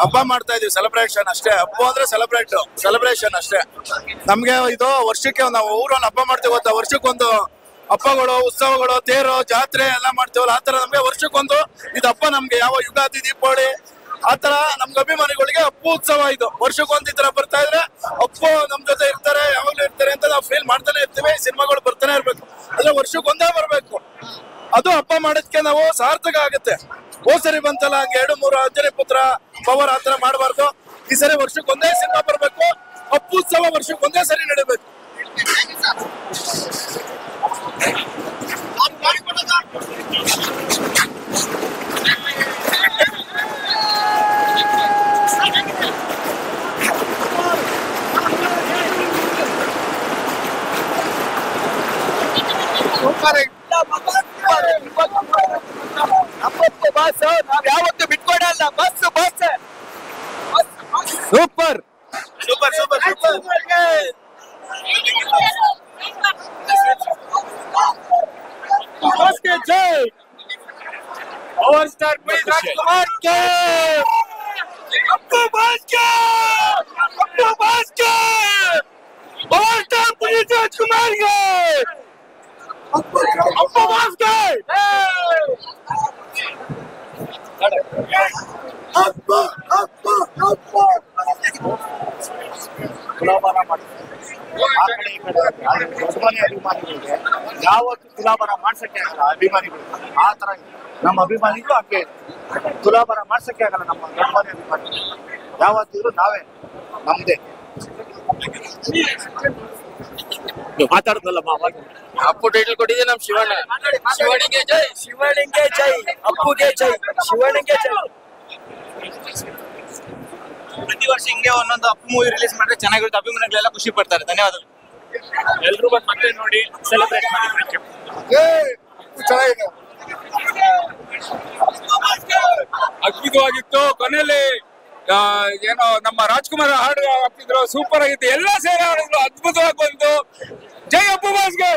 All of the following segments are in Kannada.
ಹಬ್ಬ ಮಾಡ್ತಾ ಇದೀವಿ, ಸೆಲೆಬ್ರೇಷನ್ ಅಷ್ಟೇ. ಹಬ್ಬ ಅಂದ್ರೆ ಸೆಲೆಬ್ರೇಷನ್ ಅಷ್ಟೇ. ನಮ್ಗೆ ಇದು ವರ್ಷಕ್ಕೆ ನಾವು ಊರಲ್ಲಿ ಹಬ್ಬ ಮಾಡ್ತೀವಿ ಗೊತ್ತಾ, ವರ್ಷಕ್ಕೊಂದು ಹಬ್ಬಗಳು, ಉತ್ಸವಗಳು, ತೇರು, ಜಾತ್ರೆ ಎಲ್ಲ ಮಾಡ್ತೀವಲ್ಲ, ಆತರ ನಮ್ಗೆ ವರ್ಷಕ್ಕೊಂದು ಇದು ಹಬ್ಬ. ನಮ್ಗೆ ಯಾವ ಯುಗಾದಿ, ದೀಪಾವಳಿ ಆತರ ನಮ್ಗೆ ಅಭಿಮಾನಿಗಳಿಗೆ ಹಬ್ಬ ಉತ್ಸವ ಇದು. ವರ್ಷಕ್ಕೊಂದು ಈ ತರ ಬರ್ತಾ ಇದ್ರೆ ಅಪ್ಪ ನಮ್ ಜೊತೆ ಇರ್ತಾರೆ, ಯಾವಾಗ್ಲೂ ಇರ್ತಾರೆ ಅಂತ ನಾವು ಫೀಲ್ ಮಾಡ್ತಾನೆ ಇರ್ತೀವಿ. ಸಿನಿಮಾಗಳು ಬರ್ತಾನೆ ಇರ್ಬೇಕು, ಅದ್ರ ವರ್ಷಕ್ಕೊಂದೇ ಬರ್ಬೇಕು. ಅದು ಹಬ್ಬ ಮಾಡೋದಕ್ಕೆ ನಾವು ಸಾರ್ಥಕ ಆಗುತ್ತೆ. ಹೋದ್ ಸರಿ ಬಂತಲ್ಲ ಹಂಗೆ 2-3 ಅಂಜನಿ ಪುತ್ರ ಪವರ್ ಆತರ ಮಾಡಬಾರ್ದು. ಈ ಸರಿ ವರ್ಷಕ್ಕೊಂದೇ ಸಿನಿಮಾ ಬರ್ಬೇಕು, ಹಬ್ಬ ಉತ್ಸವ ವರ್ಷಕ್ಕೊಂದೇ ಸರಿ ನಡೀಬೇಕು. ಬಸ್ ನಾವ್ ಯಾವತ್ತು ಬಿಟ್ಕೊಡಲ್ಲ. Boss boss super super super super. ಜೈ ಪವರ್ ಸ್ಟಾರ್ ಪುನೀತ್ ರಾಜ್ಕುಮಾರ್ ಗೆ, ಅಪ್ಪು ಬಾಸ್ ಗೆ, ಅಪ್ಪು ಬಾಸ್ ಗೆ, ಪವರ್ ಸ್ಟಾರ್ ಪುನೀತ್ ರಾಜ್ಕುಮಾರ್ ಗೆ, ಅಪ್ಪು ಬಾಸ್ ಗೆ. ತುಲಾಭಾರ ಮಾಡ್ತಾರೆ ಆ ಕಡೆ ಈ ಕಡೆ. ಅಭಿಮಾನಿಗಳಿಗೆ ಯಾವತ್ತು ತುಲಾಭಾರ ಮಾಡ್ಸಕ್ಕೆ ಆಗಲ್ಲ ಅಭಿಮಾನಿಗಳು. ಆ ತರ ನಮ್ಮ ಅಭಿಮಾನಿಗಳು ಹಂಗೆ ತುಲಾಭಾರ ಮಾಡ್ಸಕ್ಕೆ ಆಗಲ್ಲ. ನಮ್ಮ ಅಭಿಮಾನಿ ಯಾವತ್ತಿದ್ರು ನಾವೇ ನಮ್ದೇ ಮಾತಾಡುದಲ್ಲ. ಅಪ್ಪು ಟೈಟಲ್ ಕೊಟ್ಟಿದೆ ನಮ್ ಶಿವಣ್ಣ. ಶಿವಣ್ಣಿಗೆ ಜೈ, ಶಿವಣ್ಣಿಗೆ ಜೈ, ಅಪ್ಪುಗೆ ಜೈ, ಶಿವಣ್ಣಿಗೆ ಜೈ. ಪ್ರತಿ ವರ್ಷ ಹಿಂಗೆ ಒಂದೊಂದು ಅಪ್ಪು ಮೂವಿ ರಿಲೀಸ್ ಮಾಡಿದ್ರೆ ಚೆನ್ನಾಗಿರುತ್ತೆ, ಅಭಿಮಾನಿಗಳೆಲ್ಲ ಖುಷಿ ಪಡ್ತಾರೆ. ಧನ್ಯವಾದಗಳು. ಎಲ್ರು ಬಂದು ಮತ್ತೆ ನೋಡಿ ಸೆಲೆಬ್ರೇಟ್ ಮಾಡಿ. ಚೆನ್ನಾಗಿದೆ, ಅದ್ಭುತವಾಗಿತ್ತು. ಕೊನೆಯಲ್ಲಿ ಏನೋ ನಮ್ಮ ರಾಜ್ಕುಮಾರ್ ಹಾಡು ಹಾಕ್ತಿದ್ರು, ಸೂಪರ್ ಆಗಿತ್ತು. ಎಲ್ಲ ಸೇರಿ ಹಾಡಿದ್ರು, ಅದ್ಭುತವಾಗಿ ಬಂತು. ಜೈ ಅಪ್ಪು ಬಾಸ್ಗೆ.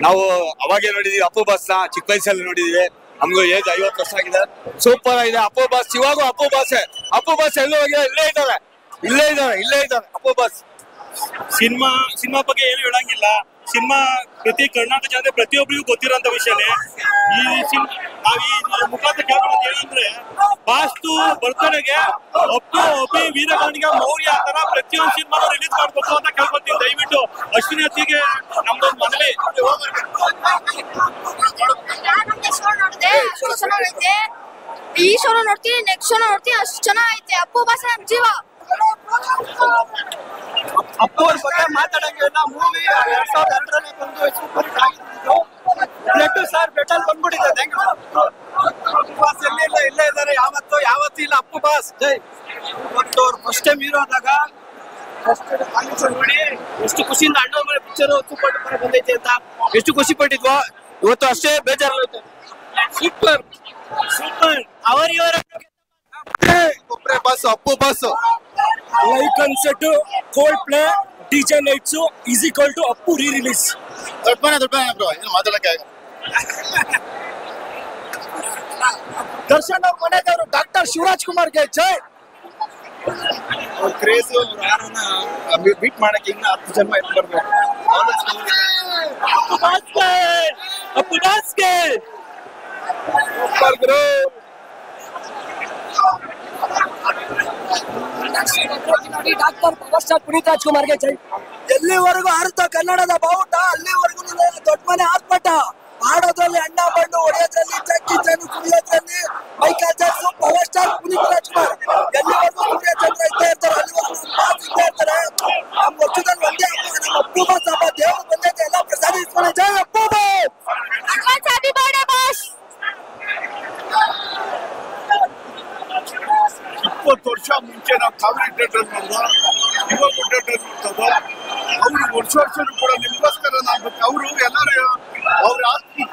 ನಾವು ಅವಾಗೇ ನೋಡಿದೀವಿ ಅಪ್ಪು ಬಾಸ್ ನ, ಚಿಕ್ಕ ವಯಸ್ಸಲ್ಲಿ ನೋಡಿದೀವಿ. ನಮ್ಗೂ ಏಜ್ 50 ವರ್ಷ ಆಗಿದೆ. ಸೂಪರ್ ಆಗಿದೆ ಅಪ್ಪು ಬಾಸ್. ಇವಾಗೂ ಅಪ್ಪು ಬಾಸ್ ಎಲ್ಲೂ ಹೋಗಿಲ್ಲ, ಇಲ್ಲೇ ಇದ್ದಾರೆ ಅಪ್ಪು ಬಾಸ್. ಸಿನಿಮಾ ಬಗ್ಗೆ ಏನು ಹೇಳಂಗಿಲ್ಲ. ಸಿನಿಮಾ ಪ್ರತಿ ಕರ್ನಾಟಕ ಜನತೆ ಪ್ರತಿಯೊಬ್ಬರಿಗೂ ಗೊತ್ತಿರೋಂತ ವಿಷಯನೇ. ನಾವ್ ಈ ಮುಖಾಂತರ ಕೇಳ್ಕೊಳ್ಳೋದು ಏನಂದ್ರೆ, ವಾಸ್ತು ಬರ್ತಡೆಗೆ ಅಪ್ಪಿ ವೀರಗಾಣಿಗೆ ಮೌರ್ಯ ತರ ಪ್ರತಿಯೊಂದು ಸಿನಿಮಾ ರಿಲೀಸ್ ಮಾಡ್ಬೇಕು ಅಂತ ಕೇಳ್ಕೊತೀವಿ. ದಯವಿಟ್ಟು ಅಶ್ವಿನಿ ಅತ್ತಿಗೆ ನಮ್ದೊಂದು ಮನವಿ. ಈ ಶೋ ನೋಡ್ತೀನಿ, ನೆಕ್ಸ್ಟ್ ಶೋ ನೋಡ್ತೀನಿ, ಅಷ್ಟು ಚೆನ್ನಾಗೈತೆ. ಅಪ್ಪು ಬಾಸ್ ನಮ್ ಜೀವ. ಅಪ್ಪು ಅವ್ರ ಬಗ್ಗೆ ಮಾತಾಡಂಗಿಲ್ಲ. ಮೂವಿ 2002ರಲ್ಲಿ ಬಂದು ಸೂಪರ್ ಹಿಟ್ ಆಗಿದ್ದು. ಬ್ಲಡ್ ಸರ್ ಬೆಟಲ್ ಬಂದ್ಬಿಟ್ಟಿದೆ. ಅಪ್ಪು ಬಾಸ್ ಇಲ್ಲೇ ಇದ್ದಾರೆ. ಯಾವತ್ತೂ ಇಲ್ಲ ಅಪ್ಪು ಬಾಸ್. ಜೈ. ಇವತ್ತು ಅವ್ರು ಫಸ್ಟ್ ಟೈಮ್ ಹೀರೋ ಆದಾಗ ನೋಡಿ ಎಷ್ಟು ಖುಷಿಯಿಂದ ಅಣ್ಣ ಮನೆ ಪಿಕ್ಚರ್ ಸೂಪರ್ ಡೂಪರ್ ಬಂದೈತೆ ಅಂತ ಎಷ್ಟು ಖುಷಿ ಪಟ್ಟಿದ್ವೋ. ಇವತ್ತು ಅಷ್ಟೇ ಬೇಜಾರಲ್ಲೈತೆ. Super super. ಇವರ ಒಬ್ಬರೇ boss, Appu boss. Live concert, coldplay, DJ nights is equal to Appu re release. ದೊಡ್ಡ ಮನೆ ಬ್ರೋ, ಏನು ಮಾತಾಡಕ್ಕೆ ಆಗಲ್ಲ. ದರ್ಶನ್ ಅವ್ರ ಮನೆದವರು ಡಾಕ್ಟರ್ ಶಿವರಾಜ್ ಕುಮಾರ್ಗೆ ಜೈ. ಅವ್ರ ಕ್ರೇಜ್, ಅವ್ರ ಆರನ್ನ ಬೀಟ್ ಮಾಡಕ್ಕೆ ಇನ್ನ 10 ಜನ್ಮ ಎತ್ತು ಬರ್ಬೇಕು. ಅಪ್ಪು ಬಾಸ್ಗೆ, ಅಪ್ಪು ಬಾಸ್ಗೆ. ಸೂಪರ್ ಗುರು. ಡಾಕ್ಟರ್ ಪವರ್ ಸ್ಟಾರ್ ಪುನೀತ್ ರಾಜ್ಕುಮಾರ್ಗೆ ಜೈ. ಎಲ್ಲಿವರೆಗೂ ಆಡ್ತಾ ಕನ್ನಡದ ಬಾವುಟ, ಅಲ್ಲಿವರೆಗೂ ದೊಡ್ಡ ಮನೆ ಆರ್ಭಟ. ಆಡೋದ್ರಲ್ಲಿ ಅಣ್ಣ ಬಣ್ಣು, ಹೊಡೆಯೋದ್ರಲ್ಲಿ ಜಗ್ಗಿ ಜನ, ಕುಡಿಯೋದ್ರಲ್ಲಿ Michael Jackson. Power star Puneeth Rajkumar ಎಲ್ಲಿವರೆಗೂ ಸೂರ್ಯಚಂದ್ರ ಇದ್ದೇ ಇರ್ತಾರೆ, ಅಲ್ಲಿವರೆಗೂ ಬಾಸ್ ಇದ್ದೇ ಇರ್ತಾರೆ. ನಮ್ಮ ವರ್ಷದಲ್ಲಿ ಒಂದೇ ಹಬ್ಬ, ನಮ್ಮ ಅಪ್ಪು ಬಾಸ್ ಹಬ್ಬ. ದೇವರು ಬಂದೈತೆ, ಎಲ್ಲ ಪ್ರಸಾದ ಇಸ್ಕೊಳ್ಳಿ. ಜೈ Appu boss. Happy birthday boss. 20 ವರ್ಷ ಮುಂಚೆ ನಾವು ಕಾವೇರಿ ಥಿಯೇಟರ್ ನೋಡ್ದೋ, ಇವಾಗ ಥಿಯೇಟರ್ ನೋಡ್ತದೋ. ಅವ್ರು ವರ್ಷ ಕೂಡ ನಿಮ್ಗೋಸ್ಕರ ನಾಡ್ಬೇಕು. ಅವರು ಎಲ್ಲರೂ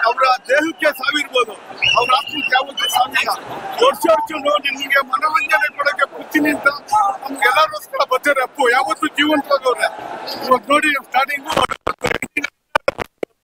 ಅವ್ರ ದೇಹಕ್ಕೆ ಸಾವಿರ್ಬೋದು, ಅವ್ರ ಆತ್ಮಕ್ಕೆ ಯಾವತ್ತೂ ಸಾವಿಲ್ಲ. ವರ್ಷ ನೋಡಿ ನಿಮ್ಗೆ ಮನೋರಂಜನೆ ಕೊಡಕ್ಕೆ ಬರ್ತೀನಿ ಅಂತ ನಮ್ಗೆಲ್ಲರಿಗೋಸ್ಕರ ಬರ್ತಾರೆ. ಅಪ್ಪು ಯಾವತ್ತೂ ಜೀವಂತವಾಗವ್ರೆ. ಇವಾಗ ನೋಡಿ ಸ್ಟಾರ್ಟಿಂಗು